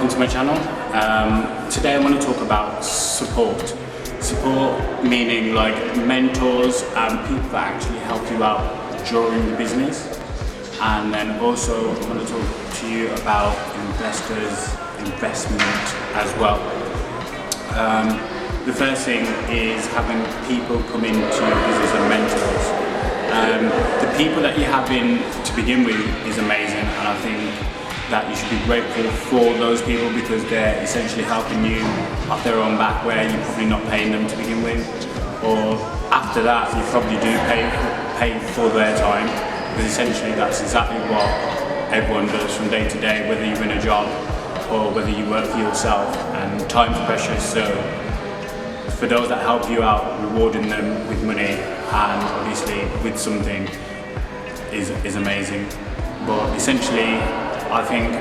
welcome to my channel. Today I want to talk about support. Support meaning like mentors and people that actually help you out during the business. And then also I want to talk to you about investment as well. The first thing is having people come into your business as mentors. The people that you have in to begin with is amazing, and I think that you should be grateful for those people because they're essentially helping you off their own back where you're probably not paying them to begin with, or after that you probably do pay for their time, because essentially that's exactly what everyone does from day to day, whether you're in a job or whether you work for yourself, and time's precious. So for those that help you out, rewarding them with money and obviously with something is amazing. But essentially I think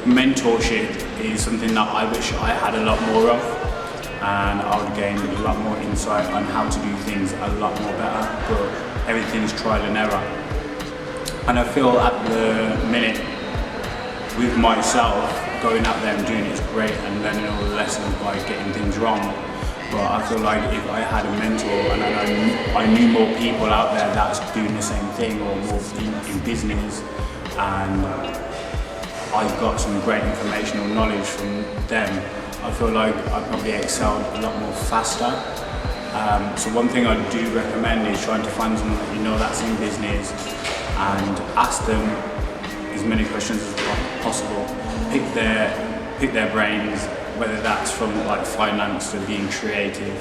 mentorship is something that I wish I had a lot more of, and I would gain a lot more insight on how to do things a lot more better, but everything's trial and error. And I feel at the minute with myself, going out there and doing it is great and learning all the lessons by getting things wrong. But I feel like if I had a mentor and I knew more people out there that's doing the same thing or more in business, and I got some great information or knowledge from them, I feel like I probably excelled a lot more faster. So one thing I do recommend is trying to find someone that you know that's in business and ask them as many questions as possible. Pick their brains, whether that's from like finance to being creative,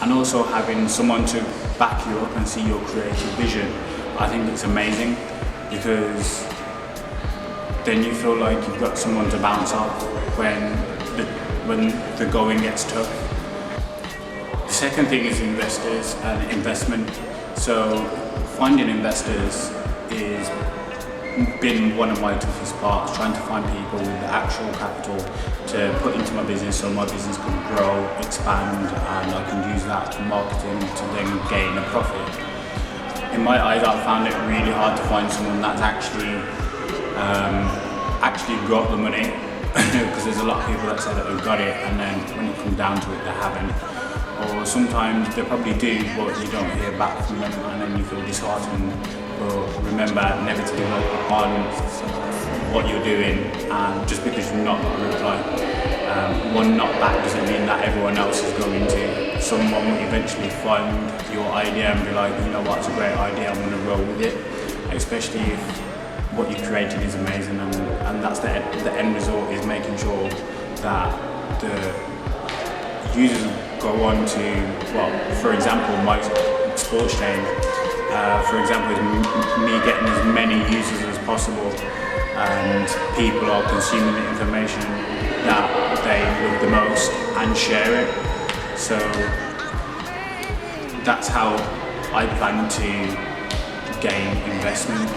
and also having someone to back you up and see your creative vision. I think it's amazing because then you feel like you've got someone to bounce off when the going gets tough. The second thing is investors and investment. So finding investors is been one of my toughest parts, trying to find people with the actual capital to put into my business so my business can grow, expand, and I can use that to marketing to then gain a profit. In my eyes, I found it really hard to find someone that's actually got the money because there's a lot of people that say that they've got it and then when it comes down to it they haven't, or sometimes they probably do but you don't hear back from them and then you feel disheartened. But remember never to give up on what you're doing, and just because you're not got a reply, one not back doesn't mean that everyone else is going to. Someone will eventually find your idea and be like, you know what, it's a great idea, I'm going to roll with it, especially if what you created is amazing, and that's the end result, is making sure that the users go on to, well, for example, my sports chain, for example, is me getting as many users as possible, and people are consuming the information that they love the most and share it. So that's how I plan to gain investment,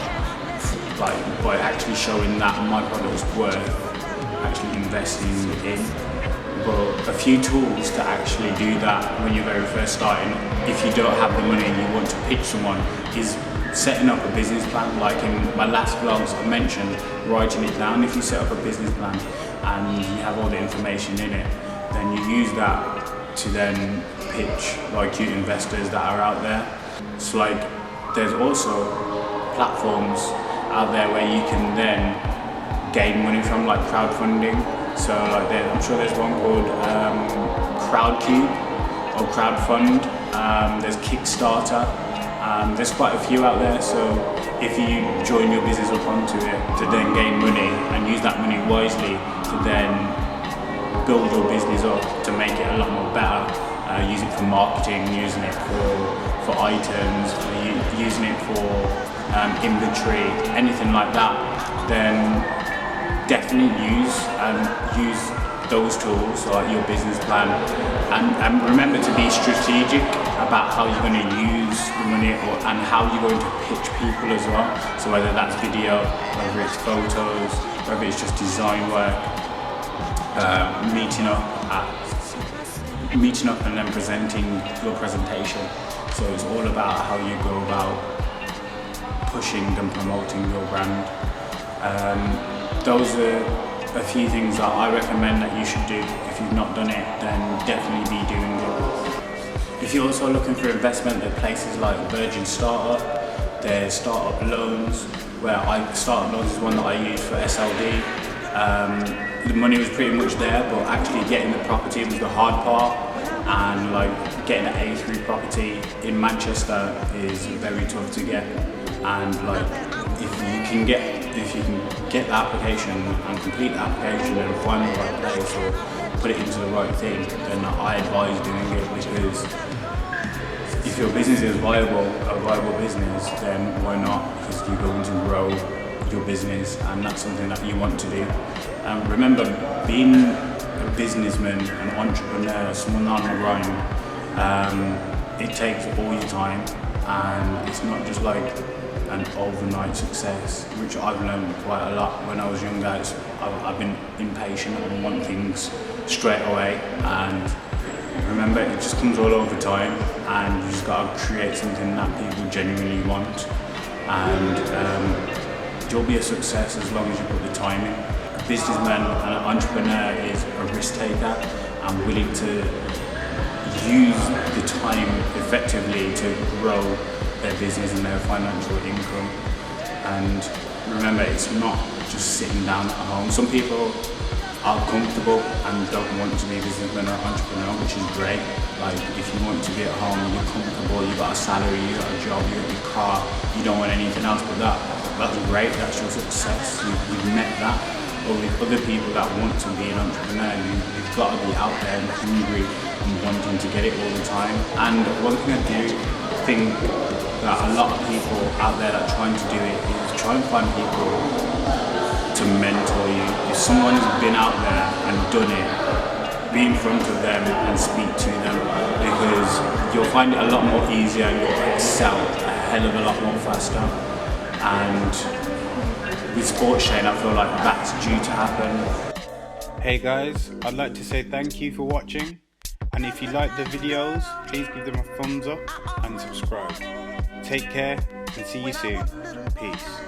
like by actually showing that my product is worth actually investing in. But a few tools to actually do that when you're very first starting, if you don't have the money and you want to pitch someone, is setting up a business plan. Like in my last vlogs I mentioned writing it down. If you set up a business plan and you have all the information in it, then you use that to then pitch like your investors that are out there. So like there's also platforms out there where you can then gain money from, like crowdfunding. So like I'm sure there's one called Crowdcube or Crowdfund. There's Kickstarter. There's quite a few out there. So if you join your business up onto it to then gain money and use that money wisely to then build your business up to make it a lot more better, use it for marketing, using it for items, using it for inventory, anything like that, then definitely use those tools like your business plan, and remember to be strategic about how you're going to use the money and how you're going to pitch people as well. So whether that's video, whether it's photos, whether it's just design work, meeting up and then presenting your presentation. So it's all about how you go about pushing and promoting your brand. Those are a few things that I recommend that you should do. If you've not done it, then definitely be doing it. If you're also looking for investment, there are places like Virgin Startup, there's Startup Loans, Startup Loans is one that I use for SLD. The money was pretty much there, but actually getting the property was the hard part, and like getting an A3 property in Manchester is very tough to get, and like if you can get the application and complete the application and find the right place or put it into the right thing, then I advise doing it, because if your business is a viable business, then why not? Because you're going to grow your business, and that's something that you want to do. And remember, being a businessman, an entrepreneur, someone on the grind, it takes all your time, and it's not just like an overnight success, which I've learned quite a lot when I was younger. I've been impatient and want things straight away, and remember, it just comes all over time, and you just got to create something that people genuinely want, and you'll be a success as long as you put the time in. A businessman and an entrepreneur is a risk taker and willing to use the time effectively to grow their business and their financial income. And remember, it's not just sitting down at home. Some people are comfortable and don't want to be a businessman or entrepreneur, which is great. Like, if you want to be at home, you're comfortable, you got a salary, you got a job, you got your car, you don't want anything else but that. That's great, that's your success, you've met that. But with other people that want to be an entrepreneur, you've got to be out there and hungry and wanting to get it all the time. And one thing I do think that a lot of people out there that are trying to do it is try and find people to mentor you. If someone has been out there and done it, be in front of them and speak to them, because you'll find it a lot more easier and you'll excel a hell of a lot more faster. And with Sports Chain, I feel like that's due to happen. Hey guys, I'd like to say thank you for watching, and if you like the videos, please give them a thumbs up and subscribe. Take care and see you soon. Peace.